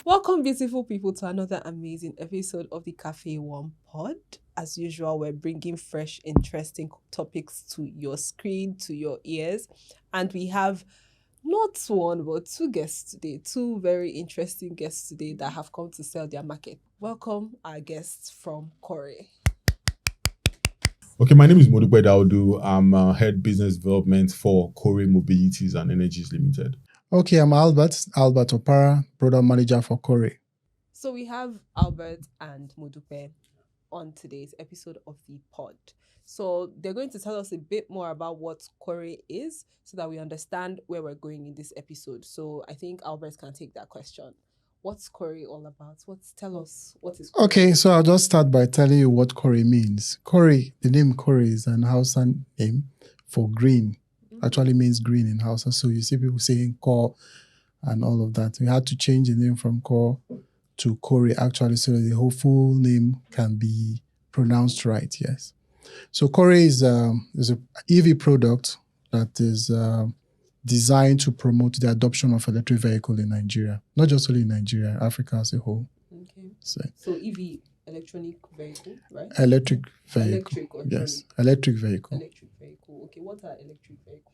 Welcome, beautiful people, to another amazing episode of the Cafe One Pod. As usual, we're bringing fresh, interesting topics to your screen, to your ears, and we have not one but two guests today, two very interesting guests today that have come to sell their market. Welcome our guests from Cory. Okay, my name is Modupe Daudu. I'm head business development for Qoray Mobilities and Energies Limited. Okay, I'm Albert Opara, product manager for Cory. So we have Albert and Modupe on today's episode of the pod. So they're going to tell us a bit more about what Cory is so that we understand where we're going in this episode. So I think Albert can take that question. What's Cory all about? Tell us what is Cory? Okay, so I'll just start by telling you what Cory means. Cory, the name Cory is an Hausa name for green. Actually means green in Hausa. So you see people saying Ko and all of that. We had to change the name from Ko to Cory actually so that the whole full name can be pronounced right, yes. So Cory is an EV product that is designed to promote the adoption of electric vehicle in Nigeria. Not just only in Nigeria, Africa as a whole. Okay. So EV, electronic vehicle, right? Electric vehicle. Electric or yes, electric vehicle. Electric vehicle. Okay, what are electric vehicles?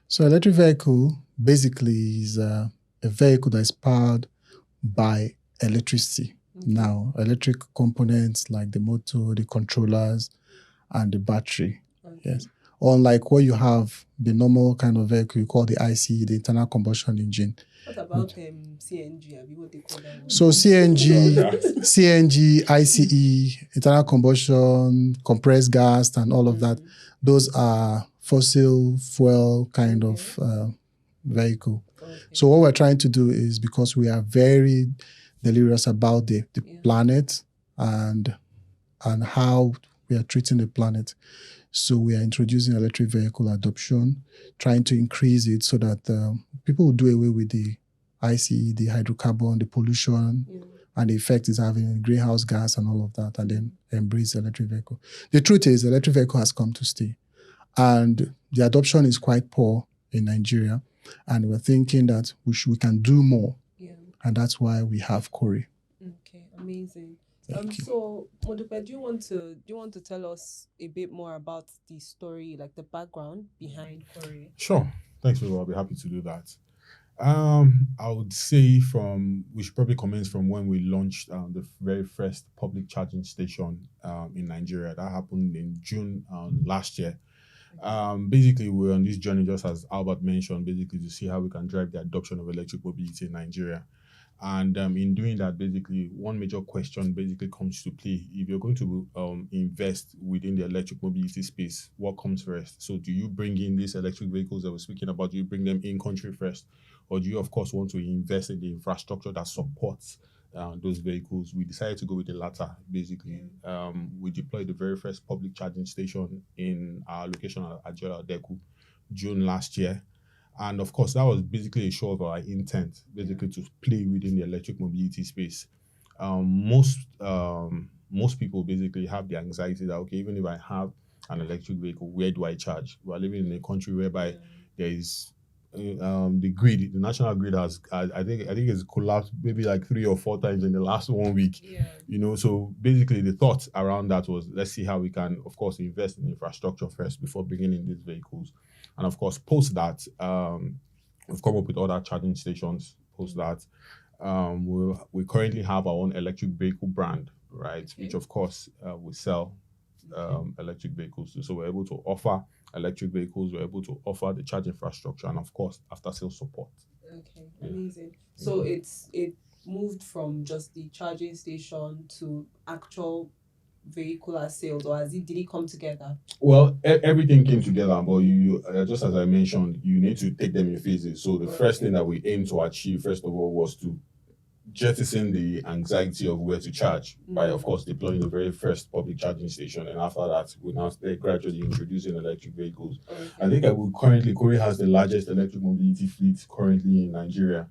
So electric vehicle basically is a vehicle that is powered by electricity. Okay. Now, electric components like the motor, the controllers, and the battery. Okay. Yes. Unlike what you have, the normal kind of vehicle you call the ICE, the internal combustion engine. What about CNG? Have you what they call that one? So CNG, ICE, internal combustion, compressed gas, and all of that, those are fossil fuel kind of vehicle. Okay. So what we're trying to do is, because we are very delirious about the planet and how we are treating the planet, so we are introducing electric vehicle adoption, trying to increase it so that people will do away with the ICE, the hydrocarbon, the pollution, and the effect it's having in greenhouse gas and all of that, and then embrace electric vehicle. The truth is, electric vehicle has come to stay. And the adoption is quite poor in Nigeria. And we're thinking that we can do more. Yeah. And that's why we have Cory. Okay, amazing. So Modupe, do you want to tell us a bit more about the story, like the background behind Cory? Sure. Thanks, Will. I'll be happy to do that. I would say we should probably commence from when we launched the very first public charging station in Nigeria. That happened in June last year. Basically, we're on this journey, just as Albert mentioned, basically to see how we can drive the adoption of electric mobility in Nigeria. And in doing that, basically, one major question basically comes to play. If you're going to invest within the electric mobility space, what comes first? So do you bring in these electric vehicles that we're speaking about? Do you bring them in country first? Or do you, of course, want to invest in the infrastructure that supports those vehicles? We decided to go with the latter, basically. We deployed the very first public charging station in our location at Deku, June last year. And of course, that was basically a show of our intent, basically to play within the electric mobility space. Most people basically have the anxiety that, okay, even if I have an electric vehicle, where do I charge? We are living in a country whereby there is the national grid has, I think it's collapsed maybe like 3 or 4 times in the last 1 week. Yeah. So basically the thought around that was, let's see how we can, of course, invest in infrastructure first before bringing in these vehicles. And of course, post that, we've come up with other charging stations. Post that, we currently have our own electric vehicle brand, right? Okay. Which of course we sell electric vehicles. So we're able to offer electric vehicles, we're able to offer the charge infrastructure, and of course, after sales support. Okay, amazing. So it moved from just the charging station to actual vehicular sales, or did it come together? Well, everything came together, but you just as I mentioned, you need to take them in phases. So the first thing that we aim to achieve, first of all, was to jettison the anxiety of where to charge by, of course, deploying the very first public charging station. And after that, we now start gradually introducing electric vehicles. Okay. I think Cory has the largest electric mobility fleet currently in Nigeria.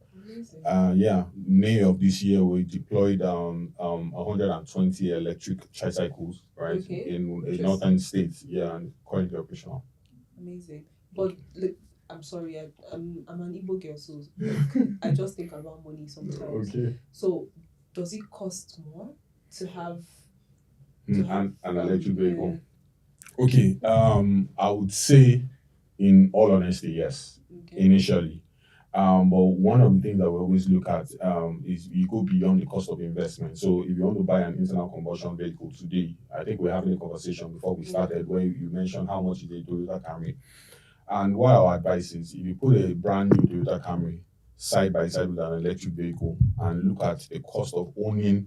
May of this year, we deployed 120 electric tricycles, right, in northern states, and currently operational. Amazing. But I'm sorry, I'm an Igbo girl, so like, I just think about money sometimes. Okay. So does it cost more to have An electric vehicle? Yeah. Okay. I would say, in all honesty, yes. Okay. Initially. But one of the things that we always look at is you go beyond the cost of investment. So if you want to buy an internal combustion vehicle today, I think we're having a conversation before we started where you mentioned how much is a Toyota Camry. And what our advice is, if you put a brand new Toyota Camry side by side with an electric vehicle and look at the cost of owning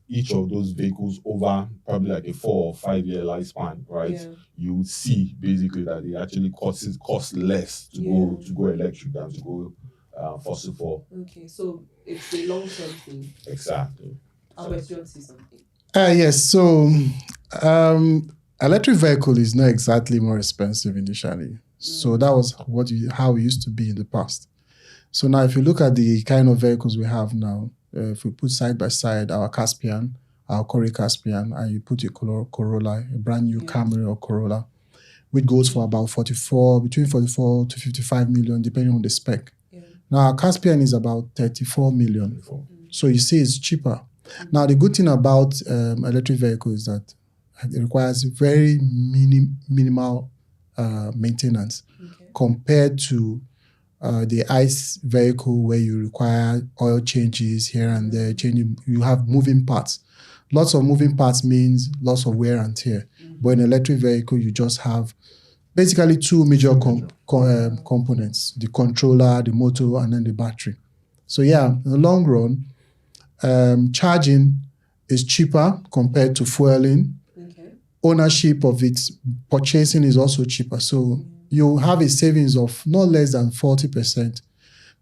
each of those vehicles over probably like a 4 or 5 year lifespan, right? Yeah. You would see basically that it actually costs less to go electric than to go fossil fuel. Okay, so it's a long-term thing. Exactly. Albert, you want to say something? Yes. So, electric vehicle is not exactly more expensive initially. So that was how it used to be in the past. So now, if you look at the kind of vehicles we have now, if we put side by side our Caspian, our Cory Caspian, and you put a Corolla, a brand new Camry or Corolla, which goes for about between 44 to 55 million, depending on the spec. Yeah. Now, our Caspian is about 34 million. So you see it's cheaper. Now, the good thing about electric vehicles is that it requires very minimal maintenance compared to the ICE vehicle where you require oil changes here and there, you have moving parts. Lots of moving parts means lots of wear and tear. But in an electric vehicle, you just have basically two major components, the controller, the motor, and then the battery. So yeah, in the long run, charging is cheaper compared to fueling. Okay. Ownership of its purchasing is also cheaper. So you have a savings of not less than 40%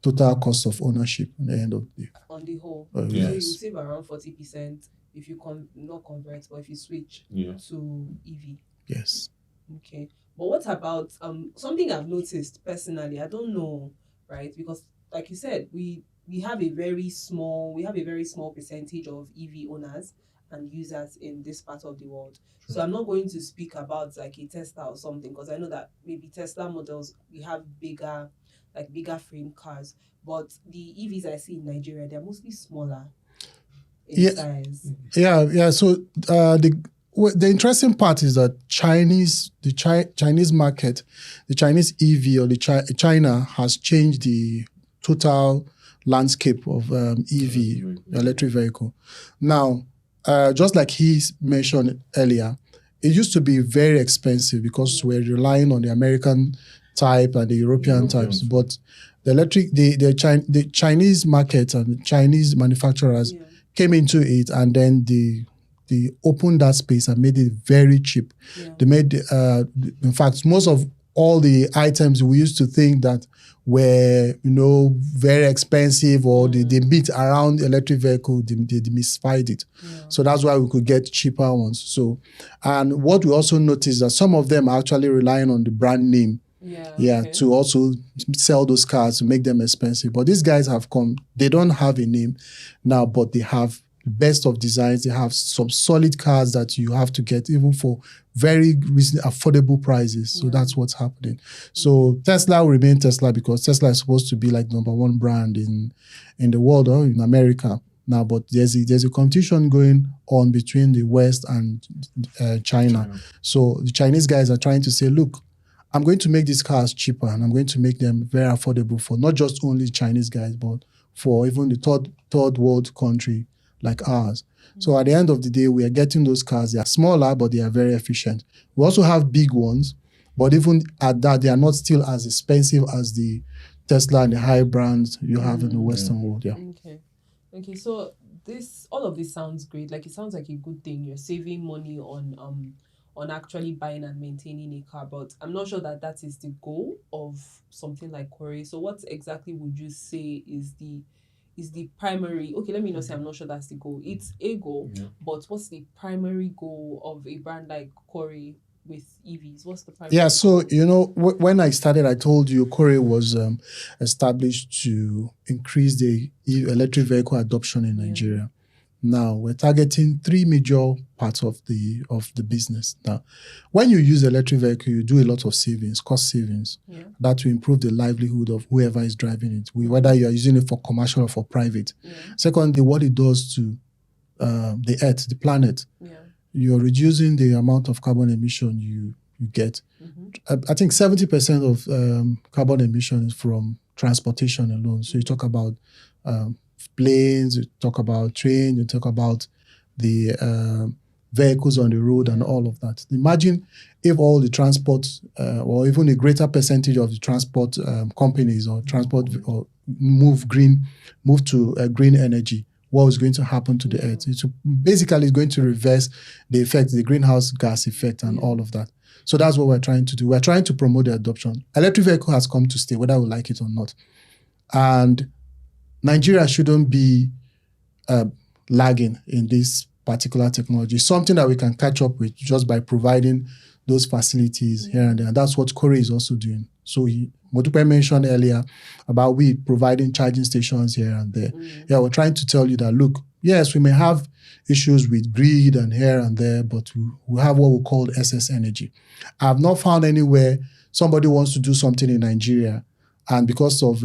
total cost of ownership at the end of the day. On the whole. Yes. So you save around 40% if you not convert, but if you switch to EV. Yes. Okay. But what about something I've noticed personally? I don't know, right? Because like you said, we have a very small percentage of EV owners and users in this part of the world. Sure. So I'm not going to speak about like a Tesla or something, because I know that maybe Tesla models, we have bigger frame cars, but the EVs I see in Nigeria, they're mostly smaller in size. Yeah. So the interesting part is that the Chinese market, the Chinese EV or China has changed the total landscape of EV, electric vehicle. Now, just like he mentioned earlier, it used to be very expensive because we're relying on the American type and the European types. But the Chinese market and the Chinese manufacturers came into it, and then they opened that space and made it very cheap. Yeah. They made, in fact, most of all the items we used to think that were, very expensive or they beat around electric vehicle, they mystified it. Yeah. So that's why we could get cheaper ones. So, and what we also noticed that some of them are actually relying on the brand name. To also sell those cars to make them expensive. But these guys have come, they don't have a name now, but they have the best of designs. They have some solid cars that you have to get even for very affordable prices. So that's what's happening. So Tesla will remain Tesla because Tesla is supposed to be like number one brand in the world or in America now. But there's a competition going on between the West and China. So the Chinese guys are trying to say, look, I'm going to make these cars cheaper and I'm going to make them very affordable for not just only Chinese guys, but for even the third world country like ours. So at the end of the day, we are getting those cars. They are smaller, but they are very efficient. We also have big ones, but even at that, they are not still as expensive as the Tesla and the high brands you have in the Western world. Yeah. Okay. So all of this sounds great. Like it sounds like a good thing. You're saving money on actually buying and maintaining a car, but I'm not sure that is the goal of something like Qoray. So what exactly would you say is the primary, okay, let me not say I'm not sure that's the goal. It's a goal, but what's the primary goal of a brand like Qoray with EVs? What's the primary goal? So, when I started, I told you Qoray was established to increase the electric vehicle adoption in Nigeria. Now we're targeting 3 major parts of the business. Now, when you use electric vehicle, you do a lot of savings, cost savings. Yeah. That will improve the livelihood of whoever is driving it, whether you are using it for commercial or for private. Yeah. Secondly, what it does to the earth, the planet. Yeah. You're reducing the amount of carbon emission you get. I think 70% of carbon emission is from transportation alone. So you talk about planes, you talk about train, you talk about the vehicles on the road and all of that. Imagine if all the transport or even a greater percentage of the transport companies or transport or move to green energy. What is going to happen to the earth? It's basically going to reverse the effect, the greenhouse gas effect and all of that. So that's what we're trying to do. We're trying to promote the adoption. Electric vehicle has come to stay, whether we like it or not. And Nigeria shouldn't be lagging in this particular technology. Something that we can catch up with just by providing those facilities here and there. And that's what Cory is also doing. So Modupe mentioned earlier about we providing charging stations here and there. Yeah, we're trying to tell you that, look, yes, we may have issues with grid and here and there, but we have what we call excess energy. I've not found anywhere somebody wants to do something in Nigeria and because of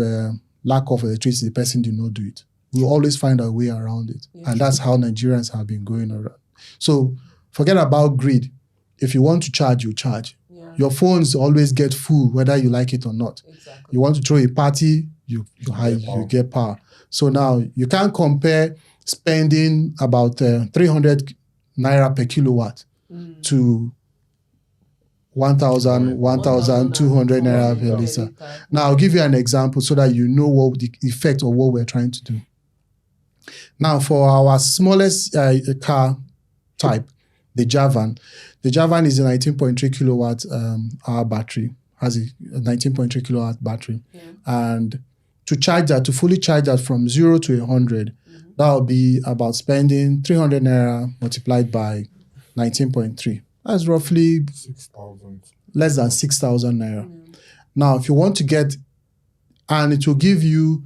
lack of electricity, the person did not do it. We always find a way around it. Yeah. And that's how Nigerians have been going around. So forget about grid. If you want to charge, you charge. Yeah. Your phones always get full, whether you like it or not. Exactly. You want to throw a party, you get power. So now you can't compare spending about 300 naira per kilowatt to 1,200 naira per liter. Now I'll give you an example so that you know what the effect of what we're trying to do. Now for our smallest car type, the Javan. The Javan is a 19.3 kilowatt hour battery, has a 19.3 kilowatt battery. Yeah. And to charge that, to fully charge that from 0 to 100, that will be about spending 300 naira multiplied by 19.3. That's roughly 6,000. Less than 6,000 naira. Now, if you want to get, and it will give you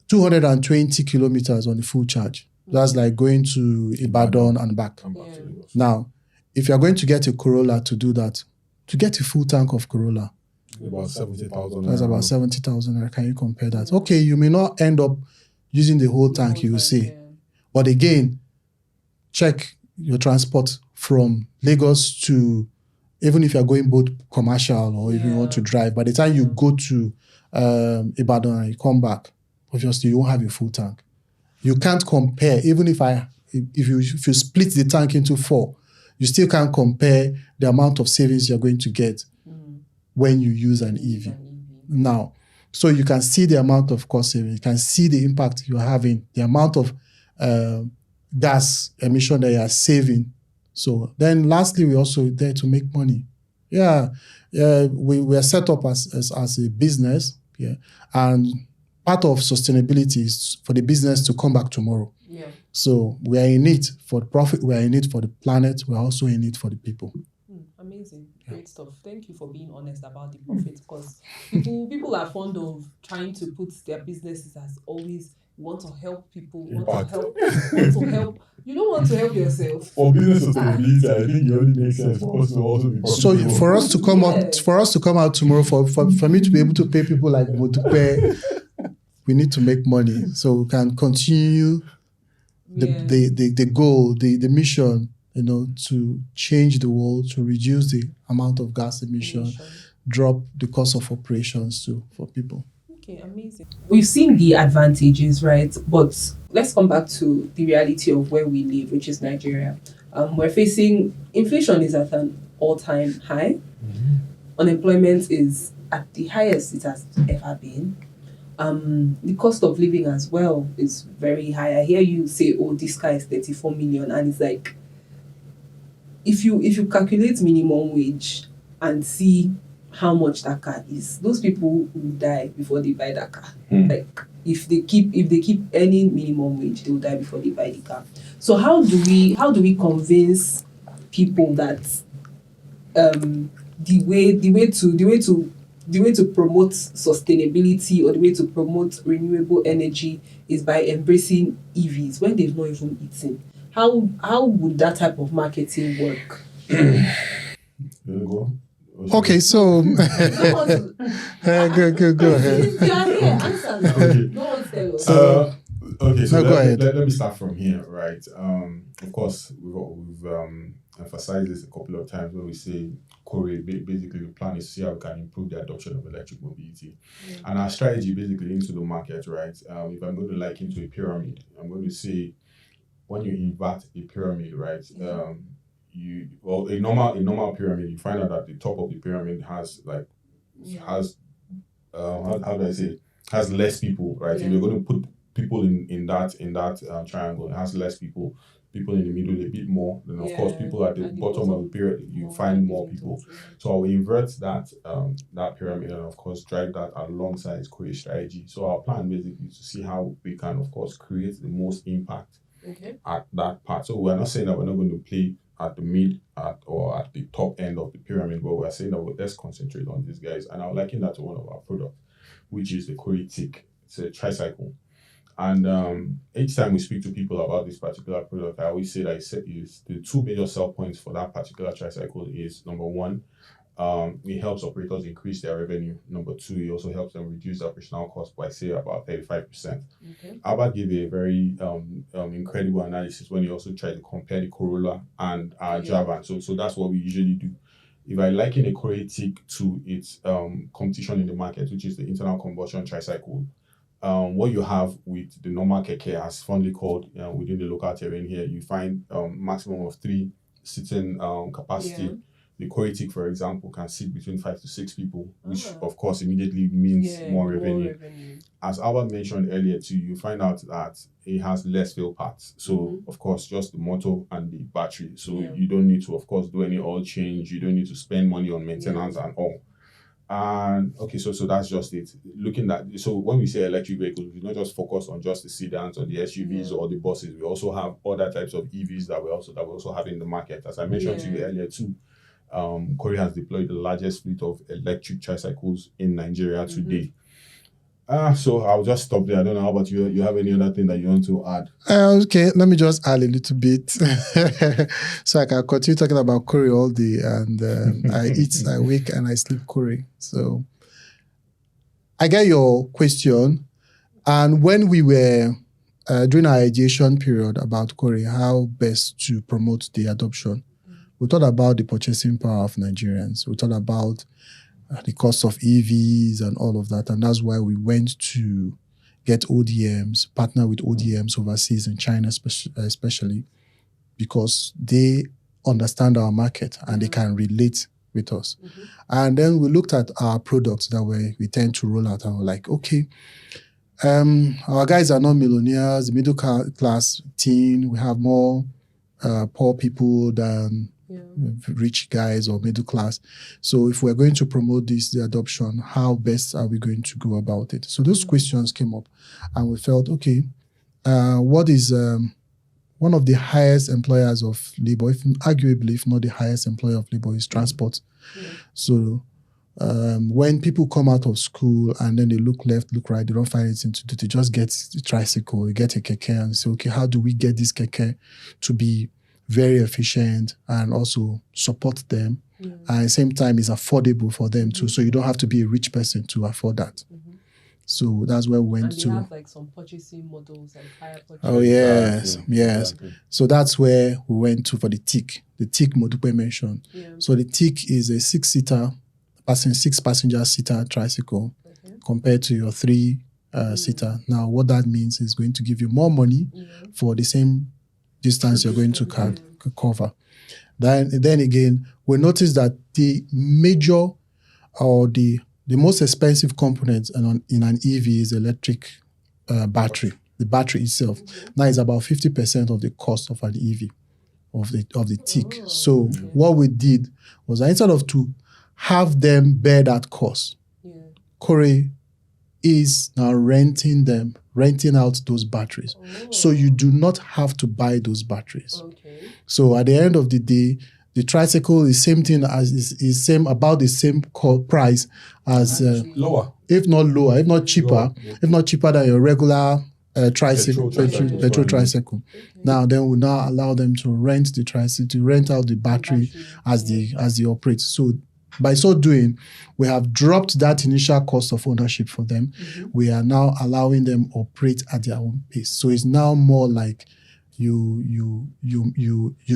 220 kilometers on the full charge. That's like going to Ibadan and back. Now, if you're going to get a Corolla to do that, to get a full tank of Corolla, about 70,000. That's about 70,000. Can you compare that? Okay, you may not end up using the whole tank, you will say. Yeah. But again, check your transport from Lagos to, even if you're going both commercial or if you want to drive, by the time you go to Ibadan and you come back, obviously you won't have a full tank. You can't compare, even if you split the tank into 4, you still can't compare the amount of savings you're going to get when you use an EV. Now, so you can see the amount of cost saving, you can see the impact you're having, the amount of gas emission that you are saving. So then lastly, we're also there to make money. We are set up as a business, and part of sustainability is for the business to come back tomorrow. Yeah. So we are in it for the profit, we are in it for the planet, we are also in it for the people. Amazing. Great stuff. Thank you for being honest about the profit, because people are fond of trying to put their businesses as always want to help people, want to help. You don't want to help yourself. For business sustainability, I think it only makes sense for us to also be profitable. So for us to come out tomorrow, for me to be able to pay people like Modupe, we need to make money so we can continue the goal, the mission, to change the world, to reduce the amount of gas emission, drop the cost of operations for people. Okay, amazing. We've seen the advantages, right? But let's come back to the reality of where we live, which is Nigeria. We're facing, inflation is at an all-time high. Mm-hmm. Unemployment is at the highest it has ever been. The cost of living as well is very high. I hear you say, this car is 34 million, and it's like, if you calculate minimum wage and see how much that car is, those people will die before they buy that car. Like if they keep earning minimum wage, they will die before they buy the car. So how do we convince people that the way to the way to promote sustainability or the way to promote renewable energy is by embracing EVs when they've not even eaten. How would that type of marketing work? Okay, so go ahead. You are here, answer now. Okay. No one's there. So Okay, so no, go ahead. let me start from here, right? Of course, we've emphasized this a couple of times when we say Cory, basically the plan is to see how we can improve the adoption of electric mobility. And our strategy basically into the market, right? If I'm going to liken to a pyramid, I'm going to say when you invert a pyramid, right? A normal pyramid, you find out that the top of the pyramid has how do I say, has less people, right? If you're going to put people in that triangle, it has less people in the middle a bit more, then of course people at the bottom of the pyramid, you find more people. So I will invert that pyramid and of course drive that alongside Cory's strategy. So our plan basically is to see how we can of course create the most impact at that part. So we're not saying that we're not going to play at the mid or at the top end of the pyramid, but we're saying that let's concentrate on these guys. And I would liken that to one of our products, which is the Qoray Tuk. It's a tricycle. And each time we speak to people about this particular product, I always say that is the two major sell points for that particular tricycle is, number one, it helps operators increase their revenue. Number two, it also helps them reduce the operational cost by, say, about 35%. Albert gave a very incredible analysis when he also tried to compare the Corolla and our Java. So that's what we usually do. If I liken a Qoray Tuk to its competition in the market, which is the internal combustion tricycle, what you have with the normal Keke, as fondly called within the local terrain here, you find maximum of 3 sitting capacity. The Qoray Tuk, for example, can sit between 5 to 6 people, which of course immediately means more revenue. As Albert mentioned earlier too, you find out that it has less fail parts. So of course, just the motor and the battery. So you don't need to, of course, do any oil change. You don't need to spend money on maintenance and all. And okay, so that's just it. Looking at, so when we say electric vehicles, we not just focus on just the sedans or the SUVs or the buses. We also have other types of EVs that we also have in the market. As I mentioned to you earlier too, Cory has deployed the largest fleet of electric tricycles in Nigeria today. So I'll just stop there. I don't know how about you. You have any other thing that you want to add? Okay, let me just add a little bit so I can continue talking about Cory all day. And I eat, I wake, and I sleep Cory. So I get your question. And when we were during our ideation period about Cory, how best to promote the adoption, we thought about the purchasing power of Nigerians. We thought about the cost of EVs and all of that. And that's why we went to get ODMs, partner with ODMs overseas in China especially, because they understand our market and they can relate with us. And then we looked at our products that we tend to roll out and we're like, okay, our guys are not millionaires, middle class teen. We have more poor people than rich guys or middle class. So if we're going to promote the adoption, how best are we going to go about it? So those questions came up and we felt, okay, what is one of the highest employers of labor, arguably, if not the highest employer of labor, is transport. So when people come out of school and then they look left, look right, they don't find anything to do, they just get a tricycle, they get a Keke and say, okay, how do we get this Keke to be very efficient and also support them, and at the same time is affordable for them too. So you don't have to be a rich person to afford that. So that's where we went to. And they have like some purchasing models, like higher purchasing. Oh yes. Exactly. So that's where we went to for the Tuk Modupe mentioned. So the Tuk is a 6-seater, 6-passenger seater tricycle compared to your 3-seater. Now what that means is going to give you more money for the same distance you're going to cover. Then again, we noticed that the major or the most expensive component in an EV is electric battery. The battery itself. Now it's about 50% of the cost of an EV, of the Tuk. So what we did was that instead of to have them bear that cost, Cory is now renting out those batteries. So you do not have to buy those batteries. So at the end of the day, The tricycle is same thing as is same about the same price as Lower. if not lower, if not cheaper, Lower, yeah. if not cheaper than your regular tricycle, petrol tricycle. Okay. Now then we now allow them to rent the tricycle, to rent out the battery as the operator. So by so doing, we have dropped that initial cost of ownership for them. We are now allowing them operate at their own pace. So it's now more like you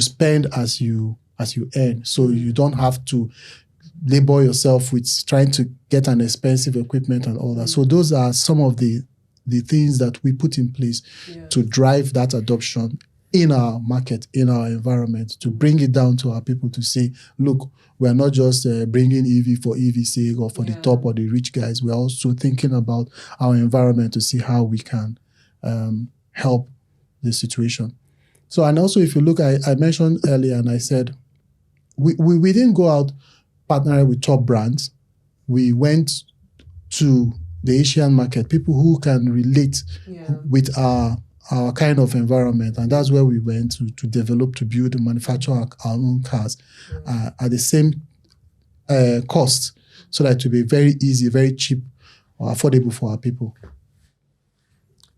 spend as you earn. So you don't have to labor yourself with trying to get an expensive equipment and all that. So those are some of the things that we put in place to drive that adoption in our market, in our environment, to bring it down to our people to say, look, we're not just bringing EV for EV's sake or for the top or the rich guys. We're also thinking about our environment to see how we can help the situation. So, and also if you look, I mentioned earlier and I said, we didn't go out partnering with top brands. We went to the Asian market, people who can relate with our kind of environment. And that's where we went to develop, to build and manufacture our own cars at the same cost, so that it will be very easy, very cheap, or affordable for our people.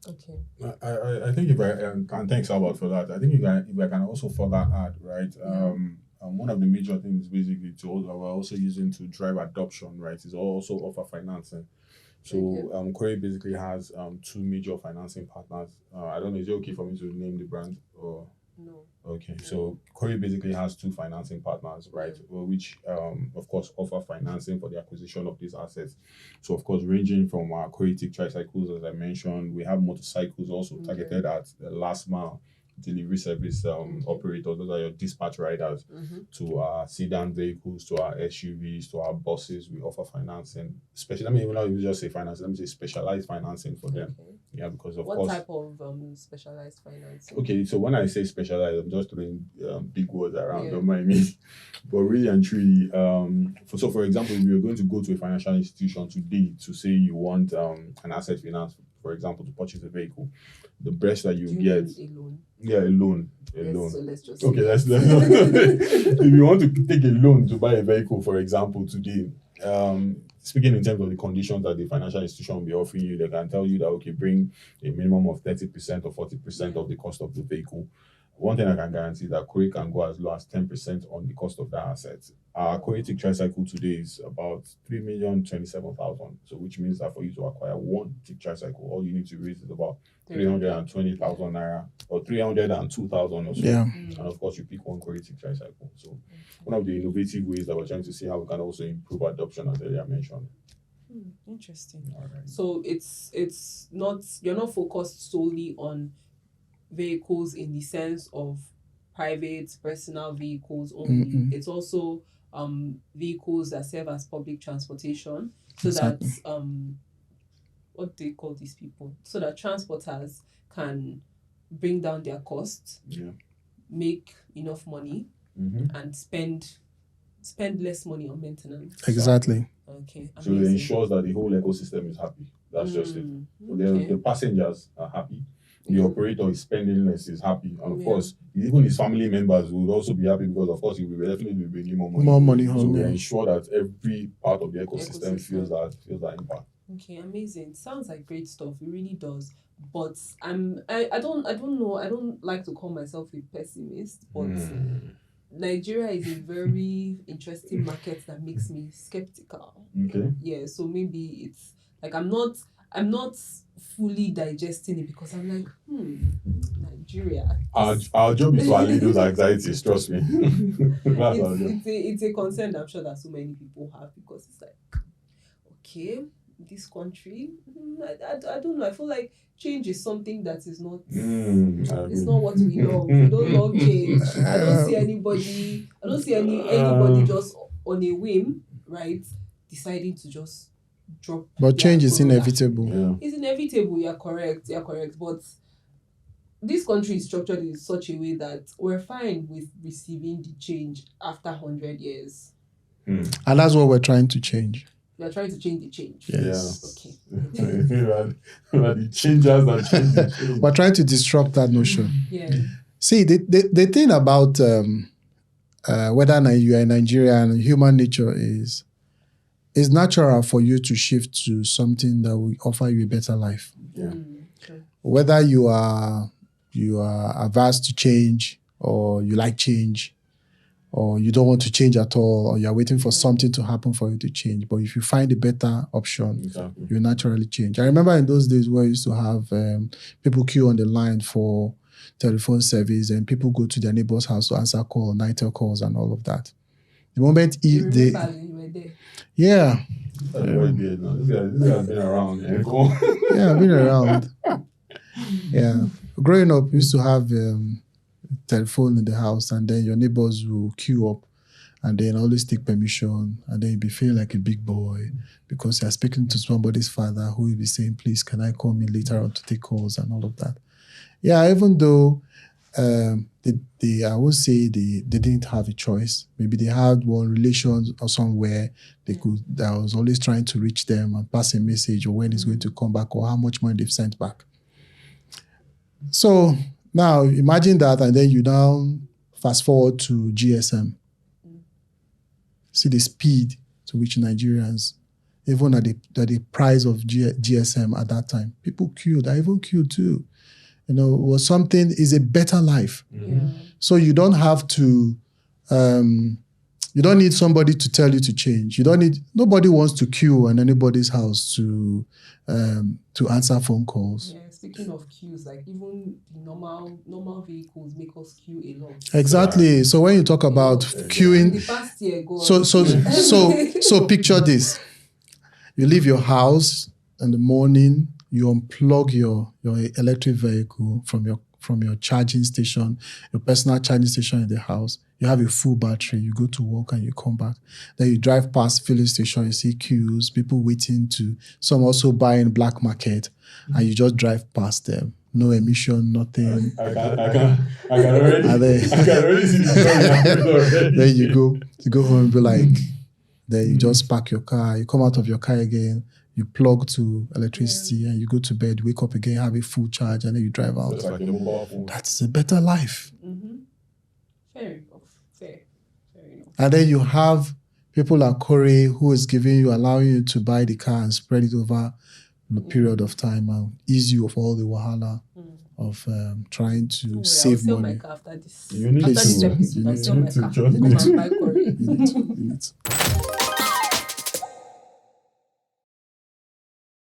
Okay. I think if I and thanks Albert for that. I think if I can also further add, right? One of the major things basically we're also using to drive adoption, right, is also offer financing. So Cory basically has two major financing partners. I don't know, is it okay for me to name the brand or No. Okay, so Cory basically has two financing partners, right? Which, of course, offer financing for the acquisition of these assets. So, of course, ranging from our Cory tricycles, as I mentioned, we have motorcycles also targeted at the last mile delivery service operators. Those are your dispatch riders. To our sedan vehicles, to our SUVs, to our buses. We offer financing. Especially, let me not even just say financing. Let me say specialized financing for them. Yeah, because of course. What type of specialized financing? Okay, so when I say specialized, I'm just throwing big words around. Don't mind me. But really and truly, for example, if you're going to go to a financial institution today to say you want an asset finance, for example, to purchase a vehicle, the best that you get. A loan? Yeah, a loan. So let's just okay. Let's if you want to take a loan to buy a vehicle, for example, today, speaking in terms of the conditions that the financial institution will be offering you, they can tell you that okay, bring a minimum of 30% or 40% of the cost of the vehicle. One thing I can guarantee is that Cory can go as low as 10% on the cost of that asset. Our Cory tricycle today is about 3,027,000. So which means that for you to acquire one tricycle, all you need to raise is about 320,000 naira or 302,000 or so. Yeah. And of course, you pick one Cory tricycle. So one of the innovative ways that we're trying to see how we can also improve adoption, as earlier mentioned. Interesting. All right. So it's not, you're not focused solely on vehicles in the sense of private personal vehicles only. It's also vehicles that serve as public transportation, so that what do they call these people? So that transporters can bring down their costs, make enough money, and spend less money on maintenance. Exactly. Okay. So it ensures that the whole ecosystem is happy. That's just it. So the passengers are happy. The operator is spending less, is happy. And of course, even his family members will also be happy because, of course, he will definitely be bringing more money. More money home. So we ensure that every part of the ecosystem feels that impact. Okay, amazing. Sounds like great stuff. It really does. But I don't know. I don't like to call myself a pessimist, but Nigeria is a very interesting market that makes me skeptical. Okay. Yeah, so maybe it's like I'm not fully digesting it because I'm like, Nigeria. Our job is to allay those anxieties, trust me. It's a concern I'm sure that so many people have, because it's like, okay, this country, I don't know. I feel like change is something that is not, it's not what we love. We don't love change. I don't see anybody just on a whim, right, deciding to just drop. But change is inevitable. Yeah. It's inevitable. You're correct. But this country is structured in such a way that we're fine with receiving the change after 100 years. And that's what we're trying to change. We're trying to change the change. Yes. Okay. The changers that change the change. We're trying to disrupt that notion. Yeah. See, the thing about whether you are in Nigeria, and human nature is, it's natural for you to shift to something that will offer you a better life. Yeah. True. Whether you are averse to change, or you like change, or you don't want to change at all, or you're waiting for something to happen for you to change. But if you find a better option, Exactly. you naturally change. I remember in those days where I used to have people queue on the line for telephone service, and people go to their neighbor's house to answer calls, nightel calls, and all of that. The moment You they, remember when you were there? yeah, That's very weird now. This guy's been around. Yeah, go on. yeah, I've been around. Yeah, growing up, we used to have telephone in the house, and then your neighbors will queue up, and then always take permission, and then you'll be feeling like a big boy because you're speaking to somebody's father who will be saying, please, can I come in later on to take calls and all of that. Yeah, even though they I won't say they didn't have a choice. Maybe they had one relation or somewhere that was always trying to reach them and pass a message, or when it's going to come back, or how much money they've sent back. So now imagine that, and then you now fast forward to GSM. See the speed to which Nigerians, even at the price of GSM at that time, people queued. I even queued too. It was something, is a better life. Yeah. So you don't have to, you don't need somebody to tell you to change. Nobody wants to queue in anybody's house to answer phone calls. Yeah, speaking of queues, like even the normal vehicles make us queue a lot. Exactly. So when you talk about queuing, The past year, go so picture this. You leave your house in the morning, you unplug your electric vehicle from your charging station, your personal charging station in the house. You have a full battery, you go to work and you come back. Then you drive past filling station, you see queues, people waiting some also buying black market, and you just drive past them. No emission, nothing. I can already see the already. Then you go home and be like, then you just park your car, you come out of your car again, you plug to electricity, and you go to bed, wake up again, have a full charge, and then you drive out. It's like a mobile phone. That's a better life. Mm-hmm. Fair enough. Fair enough. And then you have people like Cory, who is allowing you to buy the car and spread it over a period of time and ease you of all the wahala of trying to save I'll money. sell my car after this. You need After this to. episode, You I'll need sell my to car. trust Come me. and buy Cory.